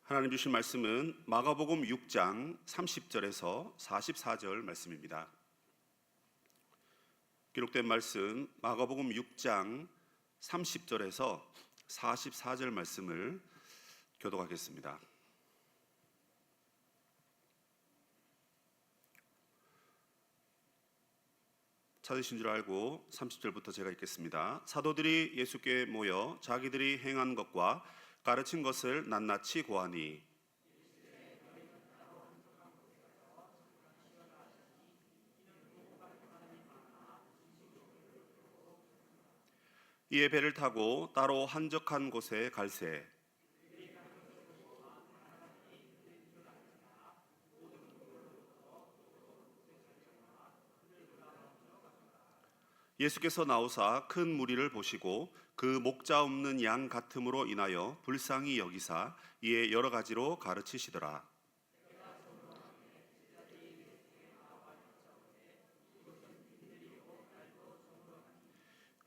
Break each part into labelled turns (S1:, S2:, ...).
S1: 하나님 주신 말씀은 마가복음 6장 30절에서 44절 말씀입니다. 기록된 말씀 마가복음 6장 30절에서 44절 말씀을 교독하겠습니다. 찾으신 줄 알고 30절부터 제가 읽겠습니다. 사도들이 예수께 모여 자기들이 행한 것과 가르친 것을 낱낱이 고하니 이에 배를 타고 따로 한적한 곳에 갈새 예수께서 나오사 큰 무리를 보시고 그 목자 없는 양 같음으로 인하여 불쌍히 여기사 이에 여러 가지로 가르치시더라.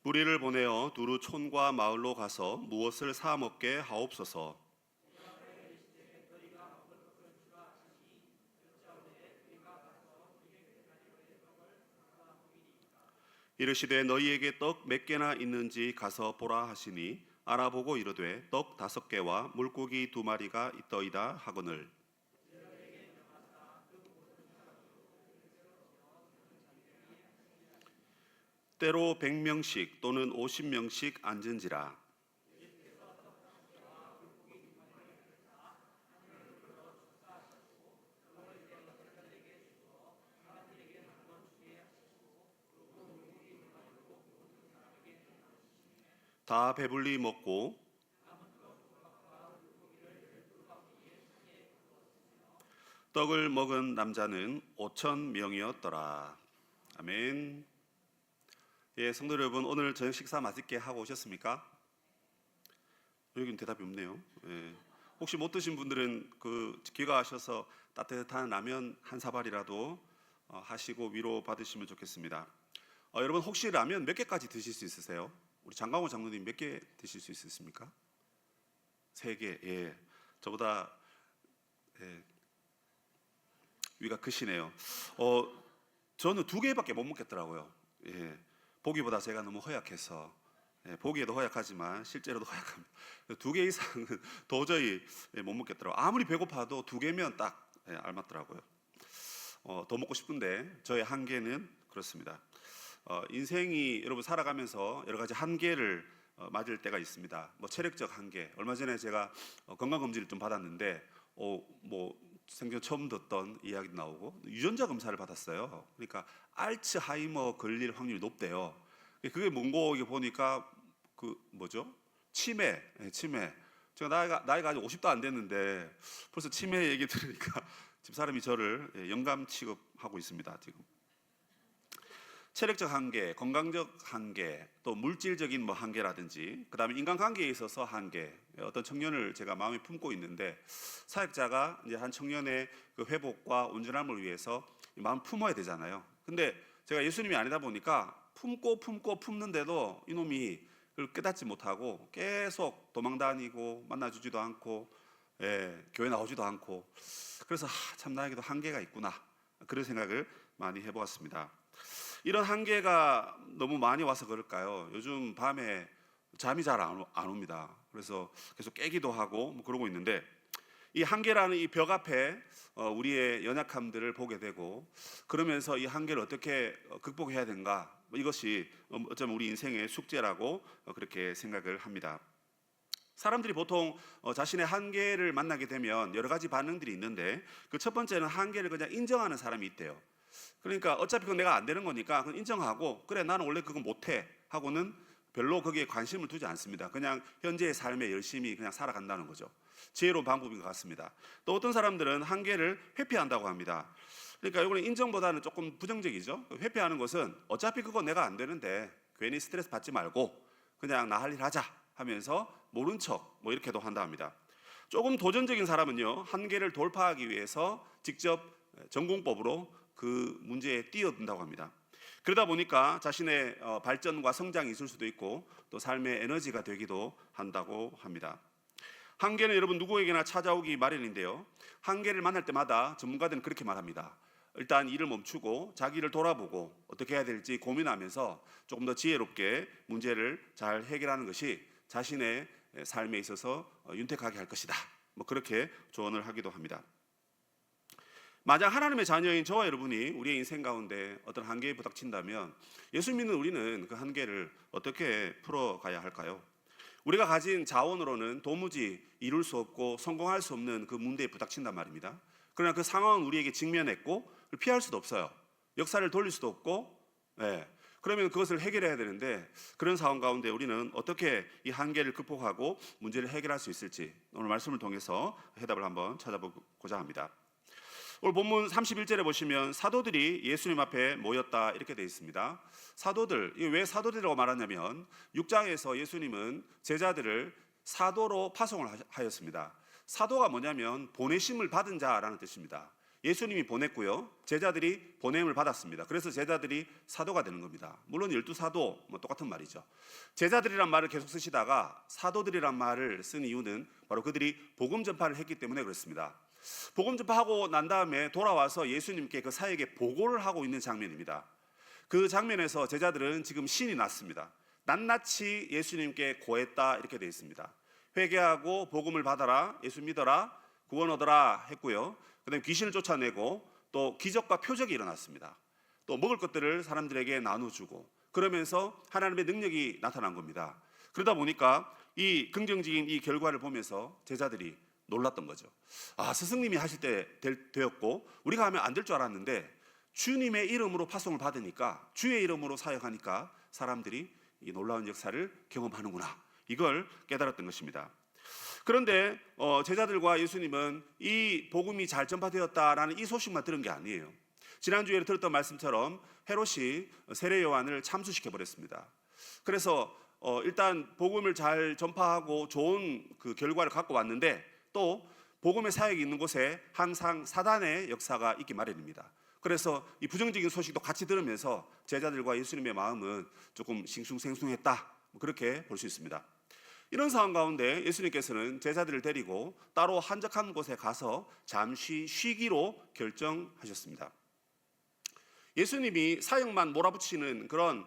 S1: 무리를 보내어 두루 촌과 마을로 가서 무엇을 사 먹게 하옵소서. 이르시되 너희에게 떡 몇 개나 있는지 가서 보라 하시니 알아보고 이르되 떡 5개와 물고기 2마리가 있더이다 하거늘. 때로 100명씩 또는 50명씩 앉은지라. 다 배불리 먹고 떡을 먹은 남자는 5,000명이었더라. 아멘. 예, 성도 여러분, 오늘 저녁 식사 맛있게 하고 오셨습니까? 여기는 대답이 없네요. 예. 혹시 못 드신 분들은 귀가하셔서 따뜻한 라면 한 사발이라도 하시고 위로 받으시면 좋겠습니다. 여러분, 혹시 라면 몇 개까지 드실 수 있으세요? 우리 장강호 장로님 몇 개 드실 수 있으십니까? 3개. 예, 저보다 위가 크시네요. 저는 2개밖에 못 먹겠더라고요. 예, 보기보다 제가 너무 허약해서. 보기에도 허약하지만 실제로도 허약합니다. 2개 이상은 도저히 못 먹겠더라고요. 아무리 배고파도 2개면 딱 알맞더라고요. 더 먹고 싶은데 저의 한계는 그렇습니다. 인생이 여러분 살아가면서 여러 가지 한계를 맞을 때가 있습니다. 체력적 한계. 얼마 전에 제가 건강검진을 좀 받았는데 생전 처음 듣던 이야기도 나오고 유전자 검사를 받았어요. 그러니까 알츠하이머 걸릴 확률이 높대요. 그게 뭔고 보니까 치매. 제가 나이가 아직 50도 안 됐는데 벌써 치매 얘기 들으니까 집사람이 저를 영감 취급하고 있습니다. 지금 체력적 한계, 건강적 한계, 또 물질적인 한계라든지, 그 다음에 인간관계에 있어서 한계. 어떤 청년을 제가 마음에 품고 있는데 사역자가 이제 한 청년의 그 회복과 온전함을 위해서 마음 품어야 되잖아요. 근데 제가 예수님이 아니다 보니까 품는데도 이놈이 그걸 깨닫지 못하고 계속 도망다니고 만나주지도 않고 교회 나오지도 않고, 그래서 참 나에게도 한계가 있구나, 그런 생각을 많이 해보았습니다. 이런 한계가 너무 많이 와서 그럴까요? 요즘 밤에 잠이 잘 안 옵니다. 그래서 계속 깨기도 하고 그러고 있는데, 이 한계라는 이 벽 앞에 우리의 연약함들을 보게 되고, 그러면서 이 한계를 어떻게 극복해야 되는가, 이것이 어쩌면 우리 인생의 숙제라고 그렇게 생각을 합니다. 사람들이 보통 자신의 한계를 만나게 되면 여러 가지 반응들이 있는데, 그 첫 번째는 한계를 그냥 인정하는 사람이 있대요. 그러니까 어차피 그건 내가 안 되는 거니까 그건 인정하고, 그래 나는 원래 그건 못해 하고는 별로 거기에 관심을 두지 않습니다. 그냥 현재의 삶에 열심히 그냥 살아간다는 거죠. 지혜로운 방법인 것 같습니다. 또 어떤 사람들은 한계를 회피한다고 합니다. 그러니까 이거는 인정보다는 조금 부정적이죠. 회피하는 것은 어차피 그거 내가 안 되는데 괜히 스트레스 받지 말고 그냥 나 할 일 하자 하면서 모른 척 이렇게도 한다 합니다. 조금 도전적인 사람은요, 한계를 돌파하기 위해서 직접 전공법으로 그 문제에 뛰어든다고 합니다. 그러다 보니까 자신의 발전과 성장이 있을 수도 있고 또 삶의 에너지가 되기도 한다고 합니다. 한계는 여러분 누구에게나 찾아오기 마련인데요. 한계를 만날 때마다 전문가들은 그렇게 말합니다. 일단 일을 멈추고 자기를 돌아보고 어떻게 해야 될지 고민하면서 조금 더 지혜롭게 문제를 잘 해결하는 것이 자신의 삶에 있어서 윤택하게 할 것이다. 뭐 그렇게 조언을 하기도 합니다. 만약 하나님의 자녀인 저와 여러분이 우리의 인생 가운데 어떤 한계에 부닥친다면 예수 믿는 우리는 그 한계를 어떻게 풀어가야 할까요? 우리가 가진 자원으로는 도무지 이룰 수 없고 성공할 수 없는 그 문제에 부닥친단 말입니다. 그러나 그 상황은 우리에게 직면했고 피할 수도 없어요. 역사를 돌릴 수도 없고, 그러면 그것을 해결해야 되는데 그런 상황 가운데 우리는 어떻게 이 한계를 극복하고 문제를 해결할 수 있을지 오늘 말씀을 통해서 해답을 한번 찾아보고자 합니다. 오늘 본문 31절에 보시면 사도들이 예수님 앞에 모였다 이렇게 되어 있습니다. 사도들, 왜 사도들이라고 말하냐면 6장에서 예수님은 제자들을 사도로 파송을 하였습니다. 사도가 뭐냐면 보내심을 받은 자라는 뜻입니다. 예수님이 보냈고요, 제자들이 보냄을 받았습니다. 그래서 제자들이 사도가 되는 겁니다. 물론 12사도 똑같은 말이죠. 제자들이란 말을 계속 쓰시다가 사도들이란 말을 쓴 이유는 바로 그들이 복음 전파를 했기 때문에 그렇습니다. 복음 전파하고 난 다음에 돌아와서 예수님께 그 사역에 보고를 하고 있는 장면입니다. 그 장면에서 제자들은 지금 신이 났습니다. 낱낱이 예수님께 고했다 이렇게 되어 있습니다. 회개하고 복음을 받아라, 예수 믿어라, 구원 얻어라 했고요. 그다음에 귀신을 쫓아내고 또 기적과 표적이 일어났습니다. 또 먹을 것들을 사람들에게 나눠주고 그러면서 하나님의 능력이 나타난 겁니다. 그러다 보니까 이 긍정적인 이 결과를 보면서 제자들이 놀랐던 거죠. 스승님이 하실 때 되었고 우리가 하면 안 될 줄 알았는데 주님의 이름으로 파송을 받으니까, 주의 이름으로 사역하니까 사람들이 이 놀라운 역사를 경험하는구나, 이걸 깨달았던 것입니다. 그런데 제자들과 예수님은 이 복음이 잘 전파되었다라는 이 소식만 들은 게 아니에요. 지난주에 들었던 말씀처럼 헤롯이 세례 요한을 참수시켜 버렸습니다. 그래서 일단 복음을 잘 전파하고 좋은 그 결과를 갖고 왔는데 또 복음의 사역이 있는 곳에 항상 사단의 역사가 있기 마련입니다. 그래서 이 부정적인 소식도 같이 들으면서 제자들과 예수님의 마음은 조금 싱숭생숭했다, 그렇게 볼 수 있습니다. 이런 상황 가운데 예수님께서는 제자들을 데리고 따로 한적한 곳에 가서 잠시 쉬기로 결정하셨습니다. 예수님이 사역만 몰아붙이는 그런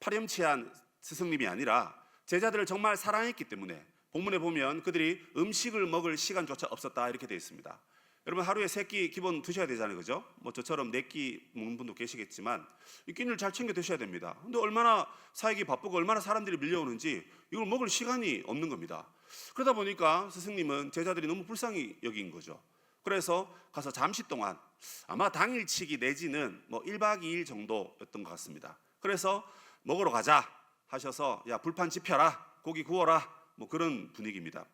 S1: 파렴치한 스승님이 아니라 제자들을 정말 사랑했기 때문에 본문에 보면 그들이 음식을 먹을 시간조차 없었다 이렇게 되어 있습니다. 여러분 하루에 3끼 기본 드셔야 되잖아요, 그죠? 저처럼 4끼 먹는 분도 계시겠지만 이 끼니를 잘 챙겨 드셔야 됩니다. 근데 얼마나 사역이 바쁘고 얼마나 사람들이 밀려오는지 이걸 먹을 시간이 없는 겁니다. 그러다 보니까 스승님은 제자들이 너무 불쌍히 여긴 거죠. 그래서 가서 잠시 동안, 아마 당일치기 내지는 1박 2일 정도였던 것 같습니다. 그래서 먹으러 가자 하셔서 야 불판 지펴라, 고기 구워라, 그런 분위기입니다.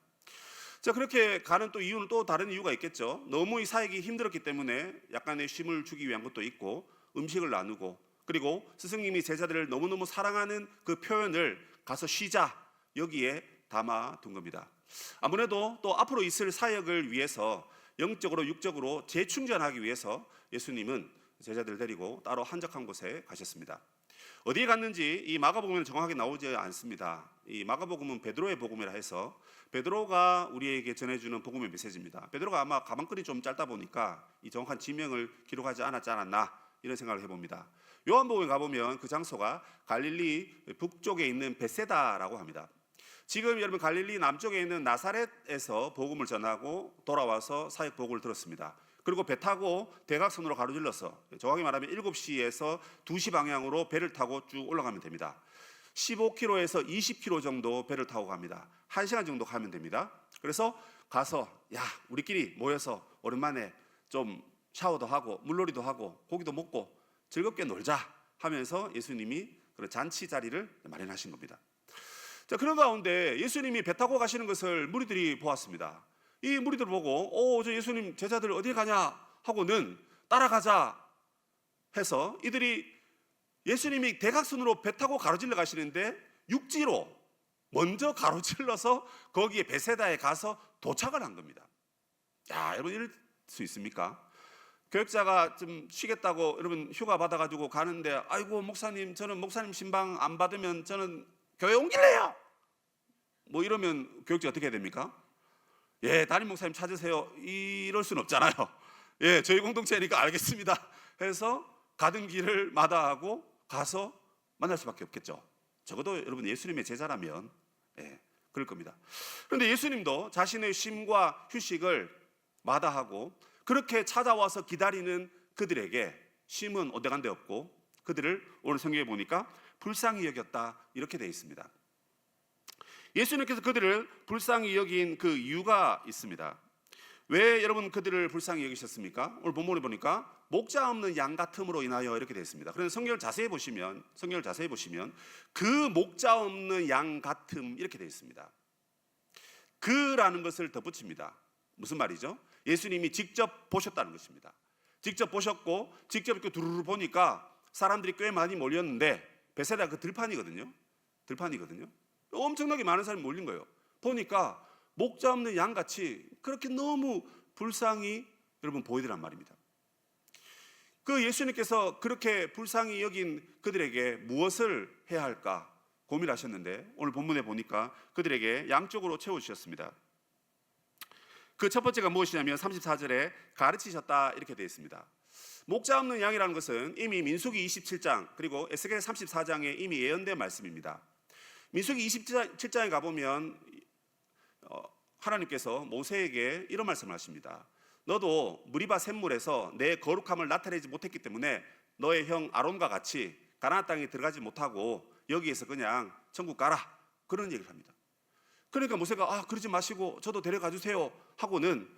S1: 자, 그렇게 가는 또 이유는 또 다른 이유가 있겠죠. 너무 이 사역이 힘들었기 때문에 약간의 쉼을 주기 위한 것도 있고 음식을 나누고, 그리고 스승님이 제자들을 너무너무 사랑하는 그 표현을 가서 쉬자 여기에 담아둔 겁니다. 아무래도 또 앞으로 있을 사역을 위해서 영적으로 육적으로 재충전하기 위해서 예수님은 제자들을 데리고 따로 한적한 곳에 가셨습니다. 어디에 갔는지 이 마가복음에는 정확하게 나오지 않습니다. 이 마가복음은 베드로의 복음이라 해서 베드로가 우리에게 전해주는 복음의 메시지입니다. 베드로가 아마 가방끈이 좀 짧다 보니까 이 정확한 지명을 기록하지 않았지 않았나 이런 생각을 해봅니다. 요한복음에 가보면 그 장소가 갈릴리 북쪽에 있는 베세다라고 합니다. 지금 여러분 갈릴리 남쪽에 있는 나사렛에서 복음을 전하고 돌아와서 사역 보고를 들었습니다. 그리고 배 타고 대각선으로 가로질러서 정확히 말하면 7시에서 2시 방향으로 배를 타고 쭉 올라가면 됩니다. 15km에서 20km 정도 배를 타고 갑니다. 1시간 정도 가면 됩니다. 그래서 가서 우리끼리 모여서 오랜만에 좀 샤워도 하고 물놀이도 하고 고기도 먹고 즐겁게 놀자 하면서 예수님이 그런 잔치 자리를 마련하신 겁니다. 자, 그런 가운데 예수님이 배 타고 가시는 것을 무리들이 보았습니다. 이 무리들 보고 저 예수님 제자들 어디 가냐 하고는 따라가자 해서 이들이 예수님이 대각선으로 배 타고 가로질러 가시는데 육지로 먼저 가로질러서 거기에 베세다에 가서 도착을 한 겁니다. 여러분 이럴 수 있습니까? 교역자가 좀 쉬겠다고 여러분 휴가 받아가지고 가는데 아이고 목사님 저는 목사님 신방 안 받으면 저는 교회 옮길래요. 이러면 교역자 어떻게 해야 됩니까? 예, 담임 목사님 찾으세요. 이럴 수는 없잖아요. 예, 저희 공동체니까 알겠습니다 해서 가던 길을 마다하고 가서 만날 수밖에 없겠죠. 적어도 여러분 예수님의 제자라면 그럴 겁니다. 그런데 예수님도 자신의 쉼과 휴식을 마다하고 그렇게 찾아와서 기다리는 그들에게 쉼은 온데간데 없고 그들을 오늘 성경에 보니까 불쌍히 여겼다 이렇게 되어 있습니다. 예수님께서 그들을 불쌍히 여긴 그 이유가 있습니다. 왜 여러분 그들을 불쌍히 여기셨습니까? 오늘 본문에 보니까 목자 없는 양 같음으로 인하여 이렇게 되어 있습니다. 그래서 성경을 자세히 보시면 그 목자 없는 양 같음 이렇게 되어 있습니다. 그라는 것을 덧붙입니다. 무슨 말이죠? 예수님이 직접 보셨다는 것입니다. 직접 보셨고 직접 이렇게 두루루 보니까 사람들이 꽤 많이 몰렸는데 베세다 그 들판이거든요. 엄청나게 많은 사람이 몰린 거예요. 보니까 목자 없는 양같이 그렇게 너무 불쌍히 여러분 보이더란 말입니다. 그 예수님께서 그렇게 불쌍히 여긴 그들에게 무엇을 해야 할까 고민하셨는데 오늘 본문에 보니까 그들에게 양쪽으로 채워주셨습니다. 그 첫 번째가 무엇이냐면 34절에 가르치셨다 이렇게 되어 있습니다. 목자 없는 양이라는 것은 이미 민수기 27장 그리고 에스겔 34장에 이미 예언된 말씀입니다. 민수기 27장에 가보면 하나님께서 모세에게 이런 말씀을 하십니다. 너도 무리바 샘물에서 내 거룩함을 나타내지 못했기 때문에 너의 형 아론과 같이 가나안 땅에 들어가지 못하고 여기에서 그냥 천국 가라 그런 얘기를 합니다. 그러니까 모세가 그러지 마시고 저도 데려가 주세요 하고는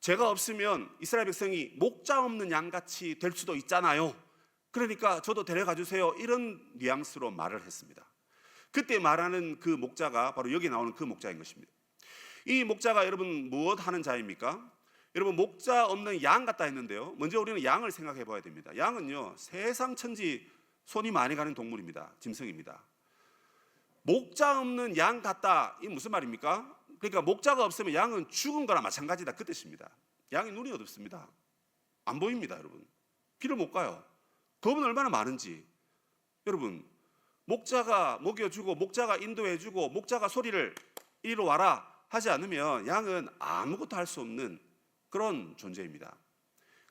S1: 제가 없으면 이스라엘 백성이 목자 없는 양같이 될 수도 있잖아요. 그러니까 저도 데려가 주세요 이런 뉘앙스로 말을 했습니다. 그때 말하는 그 목자가 바로 여기 나오는 그 목자인 것입니다. 이 목자가 여러분 무엇 하는 자입니까? 여러분 목자 없는 양 같다 했는데요. 먼저 우리는 양을 생각해 봐야 됩니다. 양은요 세상 천지 손이 많이 가는 동물입니다. 짐승입니다. 목자 없는 양 같다 이 무슨 말입니까? 그러니까 목자가 없으면 양은 죽은 거나 마찬가지다 그 뜻입니다. 양이 눈이 어둡습니다. 안 보입니다 여러분. 길을 못 가요. 겁은 얼마나 많은지. 여러분 목자가 먹여주고 목자가 인도해주고 목자가 소리를 이리로 와라 하지 않으면 양은 아무것도 할 수 없는 그런 존재입니다.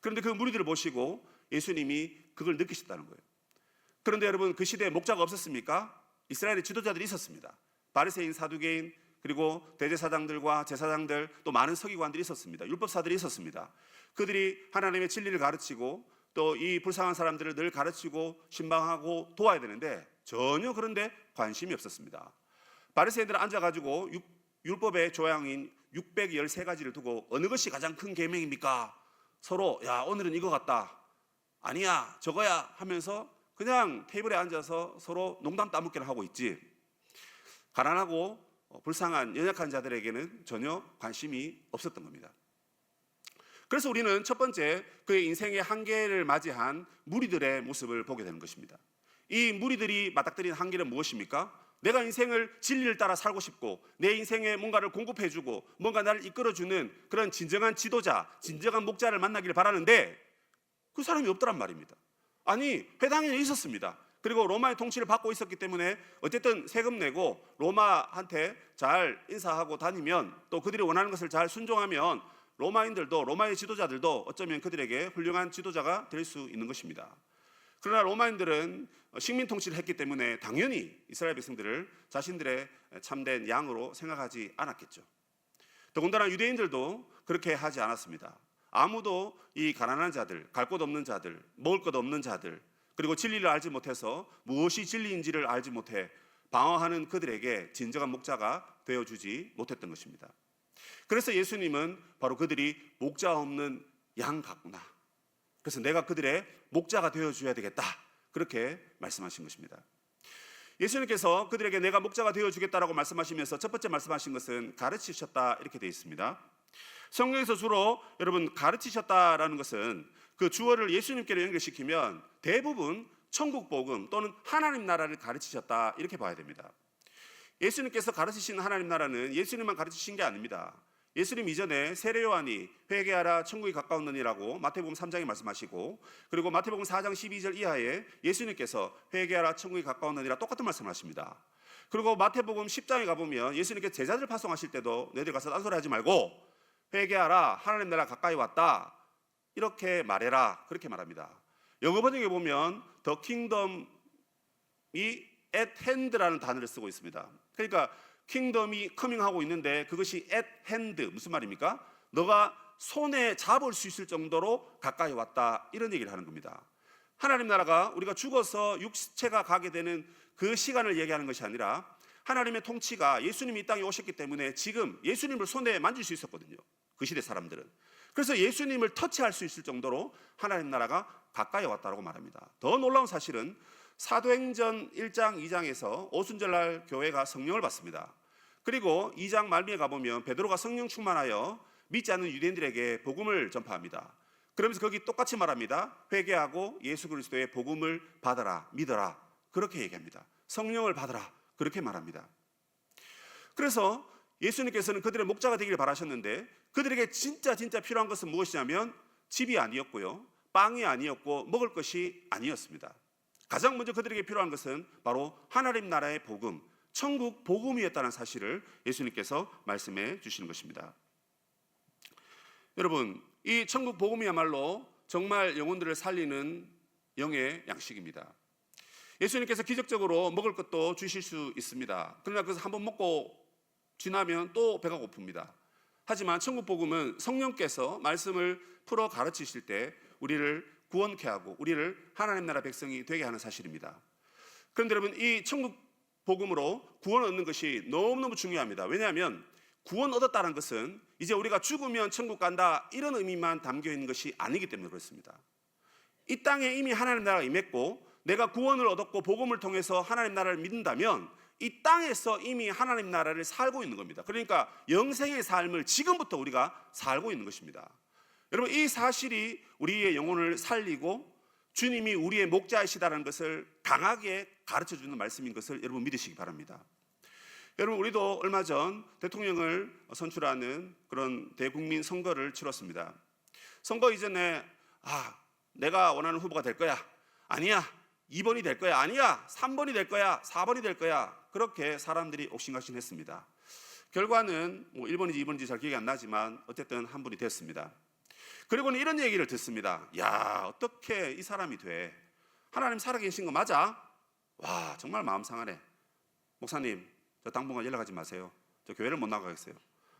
S1: 그런데 그 무리들을 보시고 예수님이 그걸 느끼셨다는 거예요. 그런데 여러분 그 시대에 목자가 없었습니까? 이스라엘의 지도자들이 있었습니다. 바리새인, 사두개인 그리고 대제사장들과 제사장들 또 많은 서기관들이 있었습니다. 율법사들이 있었습니다. 그들이 하나님의 진리를 가르치고 또 이 불쌍한 사람들을 늘 가르치고 신방하고 도와야 되는데 전혀 그런데 관심이 없었습니다. 바리새인들은 앉아가지고 율법의 조항인 613가지를 두고 어느 것이 가장 큰 계명입니까? 서로 야 오늘은 이거 같다 아니야 저거야 하면서 그냥 테이블에 앉아서 서로 농담 따먹기를 하고 있지 가난하고 불쌍한 연약한 자들에게는 전혀 관심이 없었던 겁니다. 그래서 우리는 첫 번째 그의 인생의 한계를 맞이한 무리들의 모습을 보게 되는 것입니다. 이 무리들이 맞닥뜨린 한계는 무엇입니까? 내가 인생을 진리를 따라 살고 싶고 내 인생에 뭔가를 공급해주고 뭔가 나를 이끌어주는 그런 진정한 지도자, 진정한 목자를 만나기를 바라는데 그 사람이 없더란 말입니다. 아니 회당에 있었습니다. 그리고 로마의 통치를 받고 있었기 때문에 어쨌든 세금 내고 로마한테 잘 인사하고 다니면 또 그들이 원하는 것을 잘 순종하면 로마인들도 로마의 지도자들도 어쩌면 그들에게 훌륭한 지도자가 될 수 있는 것입니다. 그러나 로마인들은 식민 통치를 했기 때문에 당연히 이스라엘 백성들을 자신들의 참된 양으로 생각하지 않았겠죠. 더군다나 유대인들도 그렇게 하지 않았습니다. 아무도 이 가난한 자들, 갈 곳 없는 자들, 먹을 것 없는 자들, 그리고 진리를 알지 못해서 무엇이 진리인지를 알지 못해 방황하는 그들에게 진정한 목자가 되어주지 못했던 것입니다. 그래서 예수님은 바로 그들이 목자 없는 양 같구나. 그래서 내가 그들의 목자가 되어줘야 되겠다. 그렇게 말씀하신 것입니다. 예수님께서 그들에게 내가 목자가 되어주겠다라고 말씀하시면서 첫 번째 말씀하신 것은 가르치셨다 이렇게 되어 있습니다. 성경에서 주로 여러분 가르치셨다라는 것은 그 주어를 예수님께로 연결시키면 대부분 천국 복음 또는 하나님 나라를 가르치셨다 이렇게 봐야 됩니다. 예수님께서 가르치신 하나님 나라는 예수님만 가르치신 게 아닙니다. 예수님 이전에 세례 요한이 회개하라 천국이 가까웠느니라고 마태복음 3장에 말씀하시고 그리고 마태복음 4장 12절 이하에 예수님께서 회개하라 천국이 가까웠느니라 똑같은 말씀을 하십니다. 그리고 마태복음 10장에 가보면 예수님께서 제자들 파송하실 때도 너희들 가서 딴소리 하지 말고 회개하라, 하나님 나라 가까이 왔다, 이렇게 말해라, 그렇게 말합니다. 영어 번역에 보면 The kingdom이 at hand라는 단어를 쓰고 있습니다. 그러니까 킹덤이 커밍하고 있는데 그것이 at hand, 무슨 말입니까? 너가 손에 잡을 수 있을 정도로 가까이 왔다, 이런 얘기를 하는 겁니다. 하나님 나라가 우리가 죽어서 육체가 가게 되는 그 시간을 얘기하는 것이 아니라 하나님의 통치가, 예수님이 이 땅에 오셨기 때문에 지금 예수님을 손에 만질 수 있었거든요, 그 시대 사람들은. 그래서 예수님을 터치할 수 있을 정도로 하나님 나라가 가까이 왔다고 말합니다. 더 놀라운 사실은 사도행전 1장 2장에서 오순절날 교회가 성령을 받습니다. 그리고 2장 말미에 가보면 베드로가 성령 충만하여 믿지 않는 유대인들에게 복음을 전파합니다. 그러면서 거기 똑같이 말합니다. 회개하고 예수 그리스도의 복음을 받아라, 믿어라, 그렇게 얘기합니다. 성령을 받아라, 그렇게 말합니다. 그래서 예수님께서는 그들의 목자가 되기를 바라셨는데 그들에게 진짜 필요한 것은 무엇이냐면 집이 아니었고요, 빵이 아니었고, 먹을 것이 아니었습니다. 가장 먼저 그들에게 필요한 것은 바로 하나님 나라의 복음, 천국 복음이었다는 사실을 예수님께서 말씀해 주시는 것입니다. 여러분, 이 천국 복음이야말로 정말 영혼들을 살리는 영의 양식입니다. 예수님께서 기적적으로 먹을 것도 주실 수 있습니다. 그러나 그것을 한번 먹고 지나면 또 배가 고픕니다. 하지만 천국 복음은 성령께서 말씀을 풀어 가르치실 때 우리를 구원케 하고 우리를 하나님 나라 백성이 되게 하는 사실입니다. 그런데 여러분, 이 천국 복음으로 구원 얻는 것이 너무너무 중요합니다. 왜냐하면 구원 얻었다는 것은 이제 우리가 죽으면 천국 간다, 이런 의미만 담겨 있는 것이 아니기 때문에 그렇습니다. 이 땅에 이미 하나님 나라가 임했고 내가 구원을 얻었고 복음을 통해서 하나님 나라를 믿는다면 이 땅에서 이미 하나님 나라를 살고 있는 겁니다. 그러니까 영생의 삶을 지금부터 우리가 살고 있는 것입니다. 여러분, 이 사실이 우리의 영혼을 살리고 주님이 우리의 목자이시다는 것을 강하게 가르쳐주는 말씀인 것을 여러분 믿으시기 바랍니다. 여러분, 우리도 얼마 전 대통령을 선출하는 그런 대국민 선거를 치렀습니다. 선거 이전에 내가 원하는 후보가 될 거야, 아니야 2번이 될 거야, 아니야 3번이 될 거야, 4번이 될 거야, 그렇게 사람들이 옥신각신했습니다. 결과는 1번인지 2번인지 잘 기억이 안 나지만 어쨌든 한 분이 됐습니다. 그리고는 이런 얘기를 듣습니다. 야, 어떻게 이 사람이 돼? 하나님 살아계신 거 맞아? 와, 정말 마음 상하네. 목사님, 저 당분간 연락하지 마세요. 저 교회를 못 나가겠어요.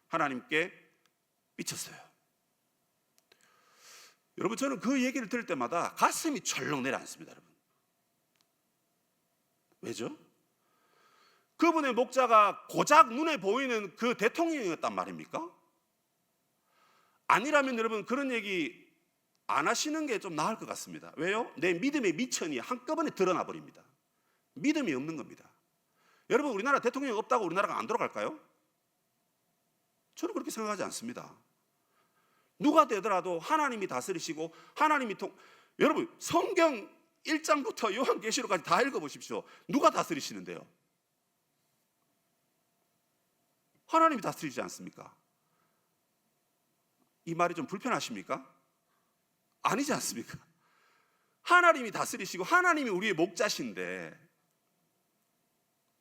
S1: 하나님께 미쳤어요. 여러분, 저는 그 얘기를 들을 때마다 가슴이 철렁 내려앉습니다. 여러분, 왜죠? 그분의 목자가 고작 눈에 보이는 그 대통령이었단 말입니까? 아니라면 여러분, 그런 얘기 안 하시는 게 좀 나을 것 같습니다. 왜요? 내 믿음의 미천이 한꺼번에 드러나 버립니다. 믿음이 없는 겁니다. 여러분, 우리나라 대통령 없다고 우리나라가 안 돌아갈까요? 저는 그렇게 생각하지 않습니다. 누가 되더라도 하나님이 다스리시고 여러분, 성경 1장부터 요한계시록까지 다 읽어보십시오. 누가 다스리시는데요? 하나님이 다스리지 않습니까? 이 말이 좀 불편하십니까? 아니지 않습니까? 하나님이 다스리시고 하나님이 우리의 목자신데,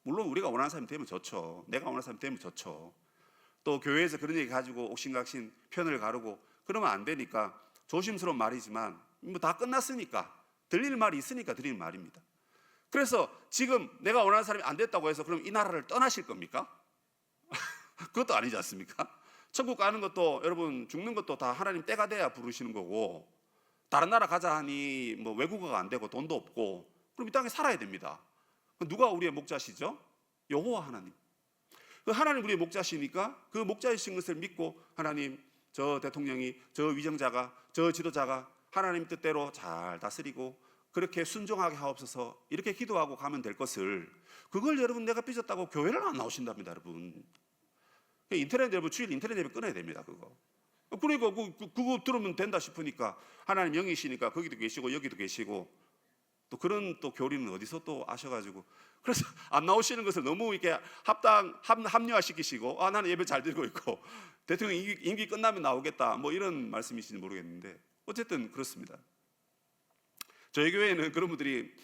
S1: 물론 우리가 원하는 사람이 되면 좋죠. 내가 원하는 사람이 되면 좋죠. 또 교회에서 그런 얘기 가지고 옥신각신 편을 가르고 그러면 안 되니까 조심스러운 말이지만 다 끝났으니까 들릴 말이 있으니까 드리는 말입니다. 그래서 지금 내가 원하는 사람이 안 됐다고 해서 그럼 이 나라를 떠나실 겁니까? 그것도 아니지 않습니까? 천국 가는 것도, 여러분 죽는 것도 다 하나님 때가 돼야 부르시는 거고, 다른 나라 가자 하니 외국어가 안 되고 돈도 없고 그럼 이 땅에 살아야 됩니다. 누가 우리의 목자시죠? 여호와 하나님. 그 하나님 우리의 목자시니까 그 목자이신 것을 믿고 하나님, 저 대통령이, 저 위정자가, 저 지도자가 하나님 뜻대로 잘 다스리고 그렇게 순종하게 하옵소서, 이렇게 기도하고 가면 될 것을, 그걸 여러분 내가 삐졌다고 교회를 안 나오신답니다. 여러분, 인터넷, 여러분 주일 인터넷 예배 끊어야 됩니다. 그러니까 그거 들으면 된다 싶으니까 하나님 영이시니까 거기도 계시고 여기도 계시고, 또 그런 또 교리는 어디서 또 아셔가지고, 그래서 안 나오시는 것을 너무 이렇게 합리화시키시고, 나는 예배 잘 드리고 있고 대통령 임기 끝나면 나오겠다, 이런 말씀이신지 모르겠는데 어쨌든 그렇습니다. 저희 교회에는 그런 분들이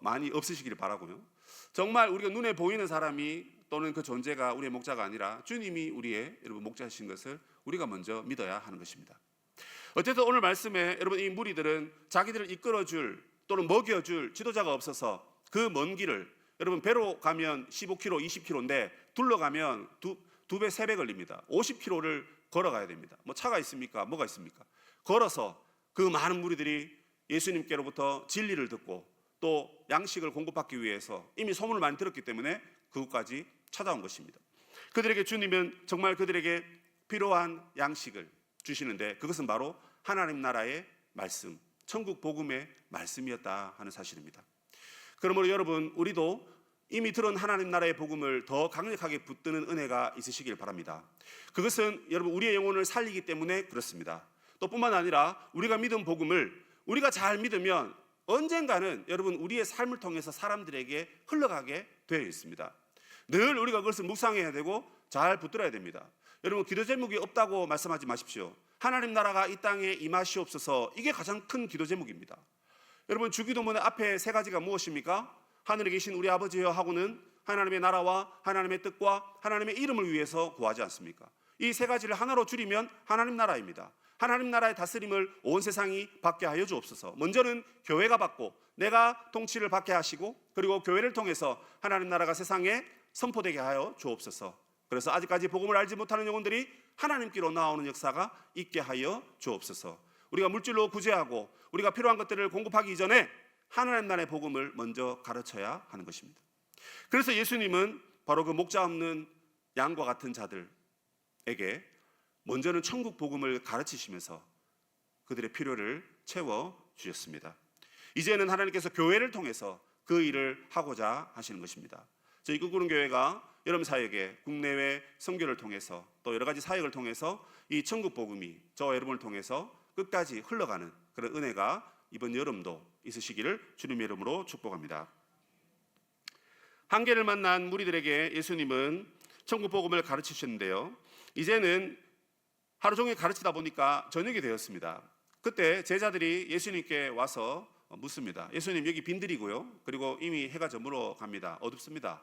S1: 많이 없으시기를 바라고요. 정말 우리가 눈에 보이는 사람이 또는 그 존재가 우리의 목자가 아니라 주님이 우리의 여러분 목자이신 것을 우리가 먼저 믿어야 하는 것입니다. 어쨌든 오늘 말씀에 여러분 이 무리들은 자기들을 이끌어줄 또는 먹여줄 지도자가 없어서 그 먼 길을 여러분 배로 가면 15km, 20km인데 둘러가면 두 배, 세 배 걸립니다. 50km를 걸어가야 됩니다. 뭐 차가 있습니까? 뭐가 있습니까? 걸어서 그 많은 무리들이 예수님께로부터 진리를 듣고 또 양식을 공급받기 위해서 이미 소문을 많이 들었기 때문에 그곳까지 찾아온 것입니다. 그들에게 주님은 정말 그들에게 필요한 양식을 주시는데 그것은 바로 하나님 나라의 말씀, 천국 복음의 말씀이었다 하는 사실입니다. 그러므로 여러분 우리도 이미 들은 하나님 나라의 복음을 더 강력하게 붙드는 은혜가 있으시길 바랍니다. 그것은 여러분 우리의 영혼을 살리기 때문에 그렇습니다. 또 뿐만 아니라 우리가 믿은 복음을 우리가 잘 믿으면 언젠가는 여러분 우리의 삶을 통해서 사람들에게 흘러가게 되어 있습니다. 늘 우리가 그것을 묵상해야 되고 잘 붙들어야 됩니다. 여러분 기도 제목이 없다고 말씀하지 마십시오. 하나님 나라가 이 땅에 임하시옵소서, 이게 가장 큰 기도 제목입니다. 여러분 주기도문의 앞에 세 가지가 무엇입니까? 하늘에 계신 우리 아버지여 하고는 하나님의 나라와 하나님의 뜻과 하나님의 이름을 위해서 구하지 않습니까? 이 세 가지를 하나로 줄이면 하나님 나라입니다. 하나님 나라의 다스림을 온 세상이 받게 하여 주옵소서. 먼저는 교회가 받고 내가 통치를 받게 하시고 그리고 교회를 통해서 하나님 나라가 세상에 선포되게 하여 주옵소서. 그래서 아직까지 복음을 알지 못하는 영혼들이 하나님께로 나오는 역사가 있게 하여 주옵소서. 우리가 물질로 구제하고 우리가 필요한 것들을 공급하기 이전에 하나님 나라의 복음을 먼저 가르쳐야 하는 것입니다. 그래서 예수님은 바로 그 목자 없는 양과 같은 자들에게 먼저는 천국 복음을 가르치시면서 그들의 필요를 채워 주셨습니다. 이제는 하나님께서 교회를 통해서 그 일을 하고자 하시는 것입니다. 저희 꿈꾸는 교회가 여러분 사역에 국내외 선교를 통해서 또 여러 가지 사역을 통해서 이 천국 복음이 저와 여러분을 통해서 끝까지 흘러가는 그런 은혜가 이번 여름도 있으시기를 주님의 이름으로 축복합니다. 한계를 만난 무리들에게 예수님은 천국 복음을 가르치셨는데요. 이제는 하루 종일 가르치다 보니까 저녁이 되었습니다. 그때 제자들이 예수님께 와서 묻습니다. 예수님 여기 빈들이고요. 그리고 이미 해가 저물어 갑니다. 어둡습니다.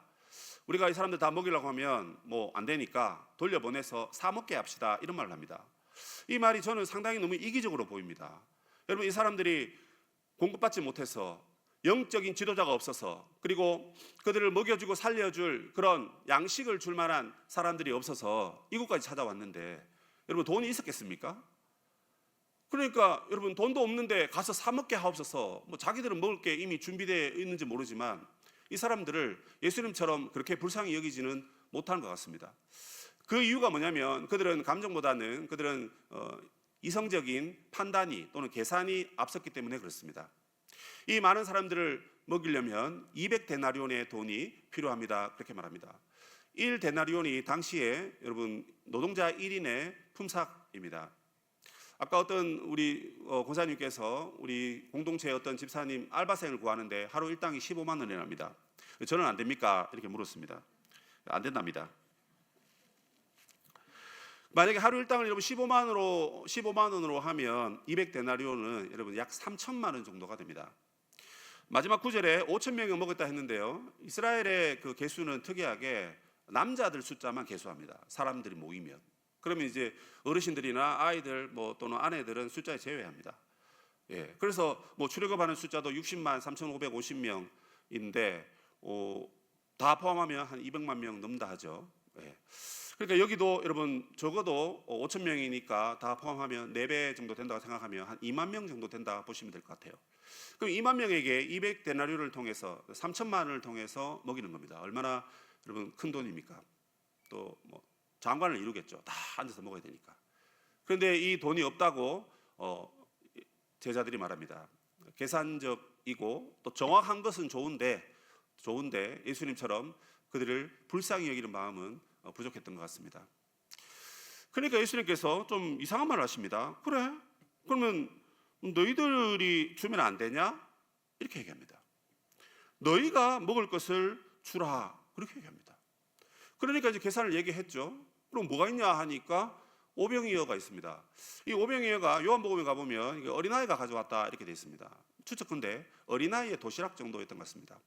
S1: 우리가 이 사람들 다 먹이려고 하면 뭐 안 되니까 돌려보내서 사 먹게 합시다. 이런 말을 합니다. 이 말이 저는 상당히 너무 이기적으로 보입니다. 여러분 이 사람들이 공급받지 못해서 영적인 지도자가 없어서 그리고 그들을 먹여주고 살려줄 그런 양식을 줄 만한 사람들이 없어서 이곳까지 찾아왔는데 여러분 돈이 있었겠습니까? 그러니까 여러분 돈도 없는데 가서 사 먹게 하옵소서. 뭐 자기들은 먹을 게 이미 준비되어 있는지 모르지만 이 사람들을 예수님처럼 그렇게 불쌍히 여기지는 못하는 것 같습니다. 그 이유가 뭐냐면 그들은 감정보다는 그들은 이성적인 판단이 또는 계산이 앞섰기 때문에 그렇습니다. 이 많은 사람들을 먹이려면 200데나리온의 돈이 필요합니다. 그렇게 말합니다. 1데나리온이 당시에 여러분 노동자 1인의 품삯입니다. 아까 어떤 우리 고사님께서 우리 공동체의 어떤 집사님 알바생을 구하는데 하루 일당이 15만 원이랍니다. 저는 안 됩니까? 이렇게 물었습니다. 안 된답니다. 만약에 하루 일당을 여러분 15만 원으로 하면 200데나리온은 여러분 약 3천만 원 정도가 됩니다. 마지막 구절에 5천 명이 먹었다 했는데요. 이스라엘의 그 개수는 특이하게 남자들 숫자만 개수합니다. 사람들이 모이면. 그러면 이제 어르신들이나 아이들 뭐 또는 아내들은 숫자에 제외합니다. 예. 그래서 뭐 출애굽하는 숫자도 60만 3,550명인데 다 포함하면 한 200만 명 넘는다 하죠. 예. 그러니까 여기도 여러분 적어도 5천 명이니까 다 포함하면 4배 정도 된다고 생각하면 한 2만 명 정도 된다 보시면 될 것 같아요. 그럼 2만 명에게 200데나리온을 통해서 3천만 원을 통해서 먹이는 겁니다. 얼마나 여러분 큰 돈입니까? 또 뭐 장관을 이루겠죠. 다 앉아서 먹어야 되니까. 그런데 이 돈이 없다고 제자들이 말합니다. 계산적이고 또 정확한 것은 좋은데 예수님처럼 그들을 불쌍히 여기는 마음은 부족했던 것 같습니다. 그러니까 예수님께서 좀 이상한 말을 하십니다. 그래? 그러면 너희들이 주면 안 되냐? 이렇게 얘기합니다. 너희가 먹을 것을 주라. 그렇게 얘기합니다. 그러니까 이제 계산을 얘기했죠. 그럼 뭐가 있냐 하니까 오병이어가 있습니다. 이 오병이어가 요한복음에 가보면 어린아이가 가져왔다 이렇게 되어 있습니다. 추측컨대 어린아이의 도시락 정도였던 것 같습니다.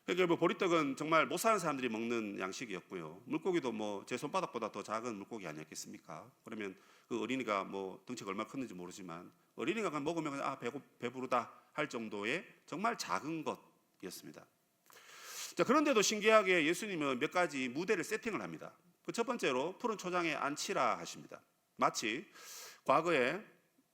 S1: 그러니까 뭐 보리떡은 정말 못 사는 사람들이 먹는 양식이었고요. 물고기도 뭐 제 손바닥보다 더 작은 물고기 아니었겠습니까? 그러면 그 어린이가 뭐 덩치가 얼마나 컸는지 모르지만 어린이가 그냥 먹으면 그냥 배부르다 할 정도의 정말 작은 것이었습니다. 자, 그런데도 신기하게 예수님은 몇 가지 무대를 세팅을 합니다. 그 첫 번째로 푸른 초장에 앉히라 하십니다. 마치 과거에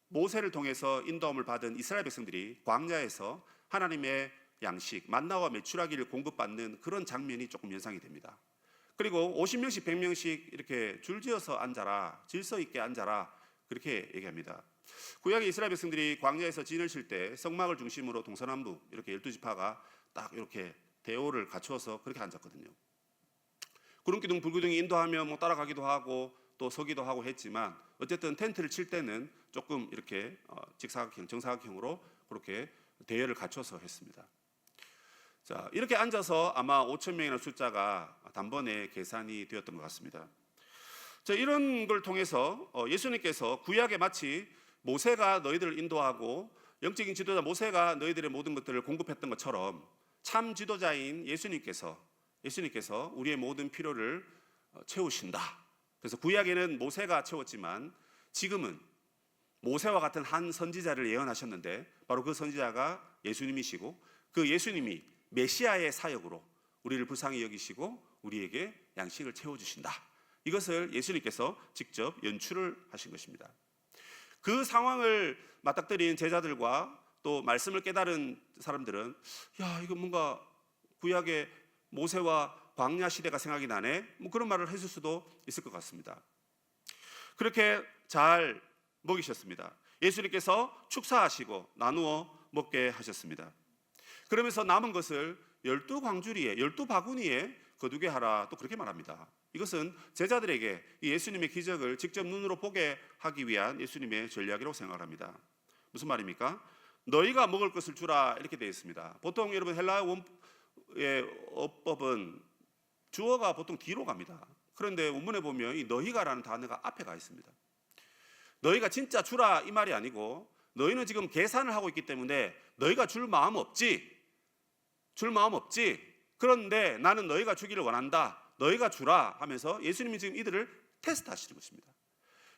S1: 모세를 통해서 인도함을 받은 이스라엘 백성들이 광야에서 하나님의 양식, 만나와 메추라기를 공급받는 그런 장면이 조금 연상이 됩니다. 그리고 50명씩 100명씩 이렇게 줄지어서 앉아라, 질서 있게 앉아라, 그렇게 얘기합니다. 구약의 이스라엘 백성들이 광야에서 진을 칠 때 성막을 중심으로 동서남북 이렇게 12지파가 딱 이렇게 대오를 갖추어서 그렇게 앉았거든요. 구름기둥 불기둥이 인도하며 뭐 따라가기도 하고 또 서기도 하고 했지만 어쨌든 텐트를 칠 때는 조금 이렇게 직사각형, 정사각형으로 그렇게 대열을 갖춰서 했습니다. 자, 이렇게 앉아서 아마 5,000명이라는 숫자가 단번에 계산이 되었던 것 같습니다. 자, 이런 걸 통해서 예수님께서 구약에 마치 모세가 너희들을 인도하고 영적인 지도자 모세가 너희들의 모든 것들을 공급했던 것처럼 참 지도자인 예수님께서 우리의 모든 필요를 채우신다. 그래서 구약에는 모세가 채웠지만 지금은 모세와 같은 한 선지자를 예언하셨는데 바로 그 선지자가 예수님이시고 그 예수님이 메시아의 사역으로 우리를 불쌍히 여기시고 우리에게 양식을 채워주신다. 이것을 예수님께서 직접 연출을 하신 것입니다. 그 상황을 맞닥뜨린 제자들과 또 말씀을 깨달은 사람들은 야, 이거 뭔가 구약의 모세와 광야 시대가 생각이 나네, 뭐 그런 말을 했을 수도 있을 것 같습니다. 그렇게 잘 먹이셨습니다. 예수님께서 축사하시고 나누어 먹게 하셨습니다. 그러면서 남은 것을 12광주리에 12바구니에 거두게 하라, 또 그렇게 말합니다. 이것은 제자들에게 예수님의 기적을 직접 눈으로 보게 하기 위한 예수님의 전략이라고 생각합니다. 무슨 말입니까? 너희가 먹을 것을 주라, 이렇게 되어 있습니다. 보통 여러분 헬라어 원의 어법은 주어가 보통 뒤로 갑니다. 그런데 원문에 보면 이 너희가라는 단어가 앞에 가 있습니다. 너희가 진짜 주라 이 말이 아니고 너희는 지금 계산을 하고 있기 때문에 너희가 줄 마음 없지. 그런데 나는 너희가 주기를 원한다. 너희가 주라 하면서 예수님이 지금 이들을 테스트하시는 것입니다.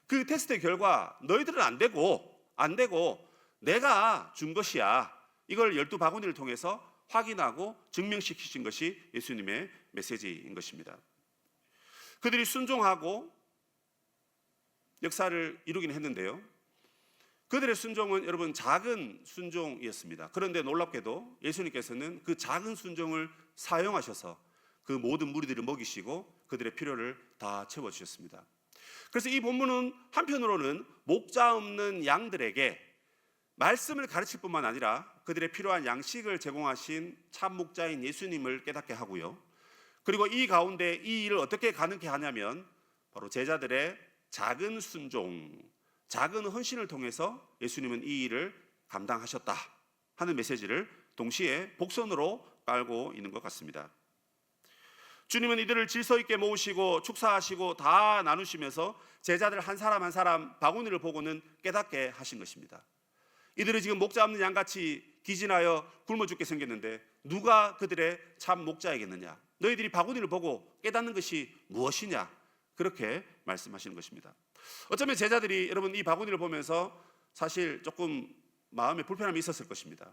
S1: 그 테스트의 결과 너희들은 안 되고 내가 준 것이야. 이걸 12바구니를 통해서 확인하고 증명시키신 것이 예수님의 메시지인 것입니다. 그들이 순종하고 역사를 이루긴 했는데요. 그들의 순종은 여러분 작은 순종이었습니다. 그런데 놀랍게도 예수님께서는 그 작은 순종을 사용하셔서 그 모든 무리들을 먹이시고 그들의 필요를 다 채워주셨습니다. 그래서 이 본문은 한편으로는 목자 없는 양들에게 말씀을 가르칠 뿐만 아니라 그들의 필요한 양식을 제공하신 참 목자인 예수님을 깨닫게 하고요. 그리고 이 가운데 이 일을 어떻게 가능케 하냐면 바로 제자들의 작은 순종, 작은 헌신을 통해서 예수님은 이 일을 감당하셨다 하는 메시지를 동시에 복선으로 깔고 있는 것 같습니다. 주님은 이들을 질서 있게 모으시고 축사하시고 다 나누시면서 제자들 한 사람 한 사람 바구니를 보고는 깨닫게 하신 것입니다. 이들이 지금 목자 없는 양같이 기진하여 굶어 죽게 생겼는데 누가 그들의 참 목자이겠느냐? 너희들이 바구니를 보고 깨닫는 것이 무엇이냐? 그렇게 말씀하시는 것입니다. 어쩌면 제자들이 여러분 이 바구니를 보면서 사실 조금 마음에 불편함이 있었을 것입니다.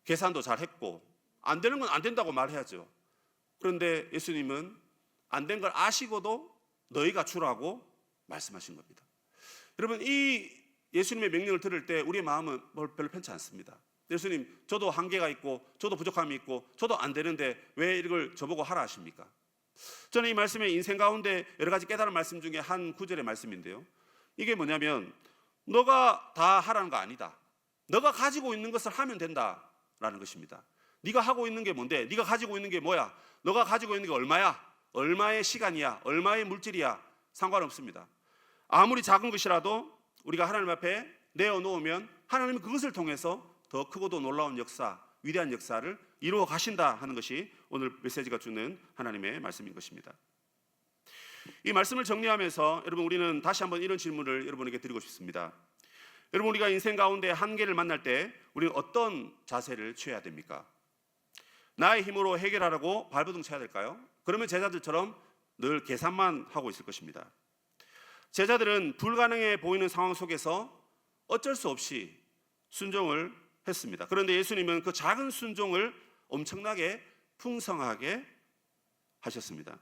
S1: 계산도 잘 했고 안 되는 건 안 된다고 말해야죠. 그런데 예수님은 안 된 걸 아시고도 너희가 주라고 말씀하신 겁니다. 여러분 이 예수님의 명령을 들을 때 우리의 마음은 별로 편치 않습니다. 예수님, 저도 한계가 있고 저도 부족함이 있고 저도 안 되는데 왜 이걸 저보고 하라 하십니까? 저는 이 말씀에 인생 가운데 여러 가지 깨달은 말씀 중에 한 구절의 말씀인데요. 이게 뭐냐면 너가 다 하라는 거 아니다. 너가 가지고 있는 것을 하면 된다라는 것입니다. 네가 하고 있는 게 뭔데? 네가 가지고 있는 게 뭐야? 너가 가지고 있는 게 얼마야? 얼마의 시간이야? 얼마의 물질이야? 상관없습니다. 아무리 작은 것이라도 우리가 하나님 앞에 내어놓으면 하나님은 그것을 통해서 더 크고도 놀라운 역사, 위대한 역사를 이루어 가신다 하는 것이 오늘 메시지가 주는 하나님의 말씀인 것입니다. 이 말씀을 정리하면서 여러분 우리는 다시 한번 이런 질문을 여러분에게 드리고 싶습니다. 여러분, 우리가 인생 가운데 한계를 만날 때 우리는 어떤 자세를 취해야 됩니까? 나의 힘으로 해결하라고 발버둥 쳐야 될까요? 그러면 제자들처럼 늘 계산만 하고 있을 것입니다. 제자들은 불가능해 보이는 상황 속에서 어쩔 수 없이 순종을 했습니다. 그런데 예수님은 그 작은 순종을 엄청나게 풍성하게 하셨습니다.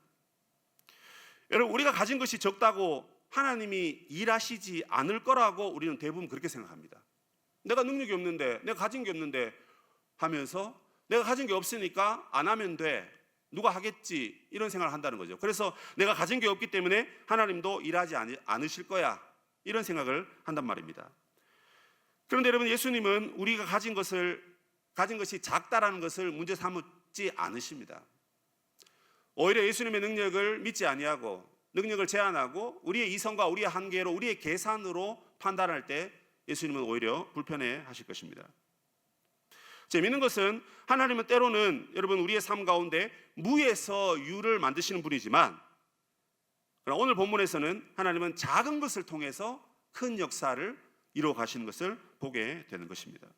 S1: 여러분, 우리가 가진 것이 적다고 하나님이 일하시지 않을 거라고 우리는 대부분 그렇게 생각합니다. 내가 능력이 없는데, 내가 가진 게 없는데 하면서 내가 가진 게 없으니까 안 하면 돼, 누가 하겠지, 이런 생각을 한다는 거죠. 그래서 내가 가진 게 없기 때문에 하나님도 일하지 않으실 거야, 이런 생각을 한단 말입니다. 그런데 여러분, 예수님은 우리가 가진 것이 작다라는 것을 문제 삼지 않으십니다. 오히려 예수님의 능력을 믿지 아니하고 능력을 제한하고 우리의 이성과 우리의 한계로, 우리의 계산으로 판단할 때 예수님은 오히려 불편해 하실 것입니다. 재미있는 것은 하나님은 때로는 여러분 우리의 삶 가운데 무에서 유를 만드시는 분이지만, 그러나 오늘 본문에서는 하나님은 작은 것을 통해서 큰 역사를 이루어 가시는 것을 보게 되는 것입니다.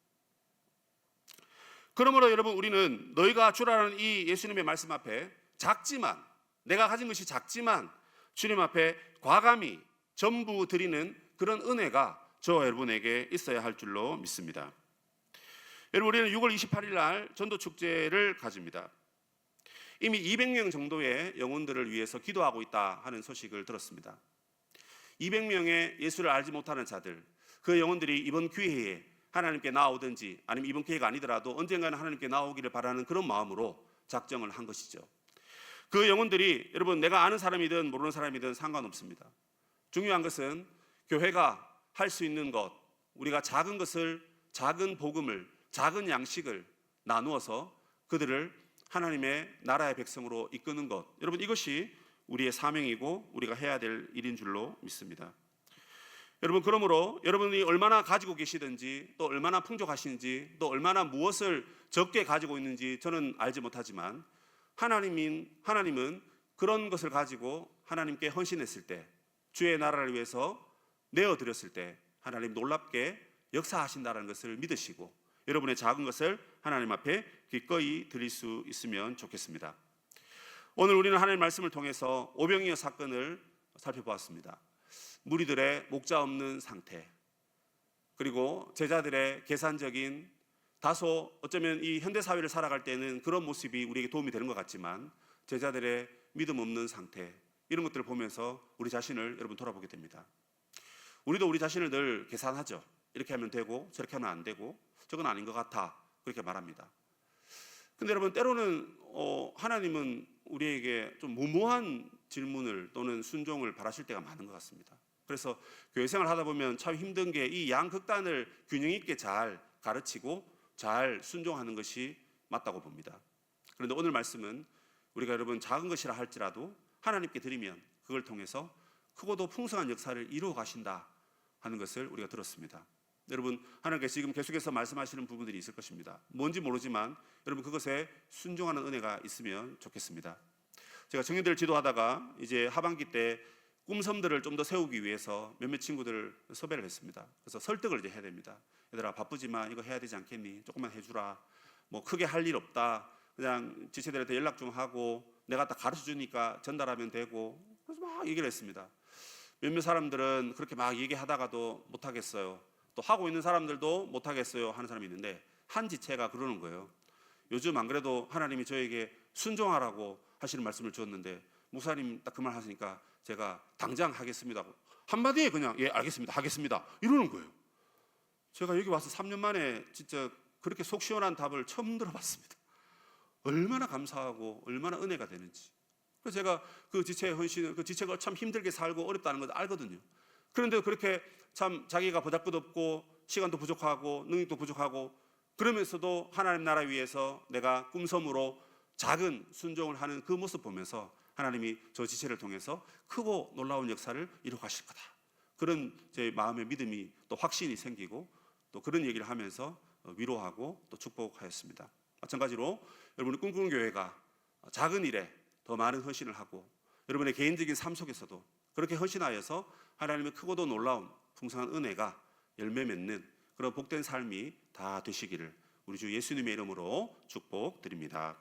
S1: 그러므로 여러분, 우리는 너희가 주라는 이 예수님의 말씀 앞에 작지만, 내가 가진 것이 작지만 주님 앞에 과감히 전부 드리는 그런 은혜가 저와 여러분에게 있어야 할 줄로 믿습니다. 여러분, 우리는 6월 28일 날 전도축제를 가집니다. 이미 200명 정도의 영혼들을 위해서 기도하고 있다 하는 소식을 들었습니다. 200명의 예수를 알지 못하는 자들, 그 영혼들이 이번 기회에 하나님께 나오든지 아니면 이번 기회가 아니더라도 언젠가는 하나님께 나오기를 바라는 그런 마음으로 작정을 한 것이죠. 그 영혼들이 여러분, 내가 아는 사람이든 모르는 사람이든 상관없습니다. 중요한 것은 교회가 할 수 있는 것, 우리가 작은 것을, 작은 복음을, 작은 양식을 나누어서 그들을 하나님의 나라의 백성으로 이끄는 것, 여러분, 이것이 우리의 사명이고 우리가 해야 될 일인 줄로 믿습니다. 여러분, 그러므로 여러분이 얼마나 가지고 계시든지, 또 얼마나 풍족하신지, 또 얼마나 무엇을 적게 가지고 있는지 저는 알지 못하지만 하나님은 그런 것을 가지고 하나님께 헌신했을 때, 주의 나라를 위해서 내어드렸을 때 하나님 놀랍게 역사하신다는 것을 믿으시고 여러분의 작은 것을 하나님 앞에 기꺼이 드릴 수 있으면 좋겠습니다. 오늘 우리는 하나님의 말씀을 통해서 오병이어 사건을 살펴보았습니다. 무리들의 목자 없는 상태, 그리고 제자들의 계산적인, 다소 어쩌면 이 현대사회를 살아갈 때는 그런 모습이 우리에게 도움이 되는 것 같지만 제자들의 믿음 없는 상태, 이런 것들을 보면서 우리 자신을 여러분 돌아보게 됩니다. 우리도 우리 자신을 늘 계산하죠. 이렇게 하면 되고 저렇게 하면 안 되고 저건 아닌 것 같아, 그렇게 말합니다. 근데 여러분, 때로는 하나님은 우리에게 좀 무모한 질문을 또는 순종을 바라실 때가 많은 것 같습니다. 그래서 교회 생활 하다 보면 참 힘든 게 이 양극단을 균형 있게 잘 가르치고 잘 순종하는 것이 맞다고 봅니다. 그런데 오늘 말씀은 우리가 여러분 작은 것이라 할지라도 하나님께 드리면 그걸 통해서 크고도 풍성한 역사를 이루어 가신다 하는 것을 우리가 들었습니다. 여러분, 하나님께서 지금 계속해서 말씀하시는 부분들이 있을 것입니다. 뭔지 모르지만 여러분, 그것에 순종하는 은혜가 있으면 좋겠습니다. 제가 청년들 지도하다가 이제 하반기 때 꿈섬들을 좀 더 세우기 위해서 몇몇 친구들을 섭외를 했습니다. 그래서 설득을 이제 해야 됩니다. 얘들아, 바쁘지만 이거 해야 되지 않겠니? 조금만 해주라. 뭐 크게 할 일 없다. 그냥 지체들한테 연락 좀 하고 내가 다 가르쳐 주니까 전달하면 되고. 그래서 막 얘기를 했습니다. 몇몇 사람들은 그렇게 막 얘기하다가도 못하겠어요. 또 하고 있는 사람들도 못하겠어요 하는 사람이 있는데, 한 지체가 그러는 거예요. 요즘 안 그래도 하나님이 저에게 순종하라고 하시는 말씀을 주었는데 목사님 딱 그 말 하시니까 제가 당장 하겠습니다, 한마디에 그냥 예 알겠습니다 하겠습니다 이러는 거예요. 제가 여기 와서 3년 만에 진짜 그렇게 속 시원한 답을 처음 들어봤습니다. 얼마나 감사하고 얼마나 은혜가 되는지. 그래서 제가 그 지체의 헌신을, 그 지체가 참 힘들게 살고 어렵다는 걸 알거든요. 그런데 그렇게 참 자기가 보잘것없고 시간도 부족하고 능력도 부족하고 그러면서도 하나님 나라 위해서 내가 꿈섬으로 작은 순종을 하는 그 모습 보면서 하나님이 저 지체를 통해서 크고 놀라운 역사를 이루어 가실 거다, 그런 제 마음의 믿음이 또 확신이 생기고 또 그런 얘기를 하면서 위로하고 또 축복하였습니다. 마찬가지로 여러분의 꿈꾸는 교회가 작은 일에 더 많은 헌신을 하고 여러분의 개인적인 삶 속에서도 그렇게 헌신하여서 하나님의 크고도 놀라운 풍성한 은혜가 열매 맺는 그런 복된 삶이 다 되시기를 우리 주 예수님의 이름으로 축복드립니다.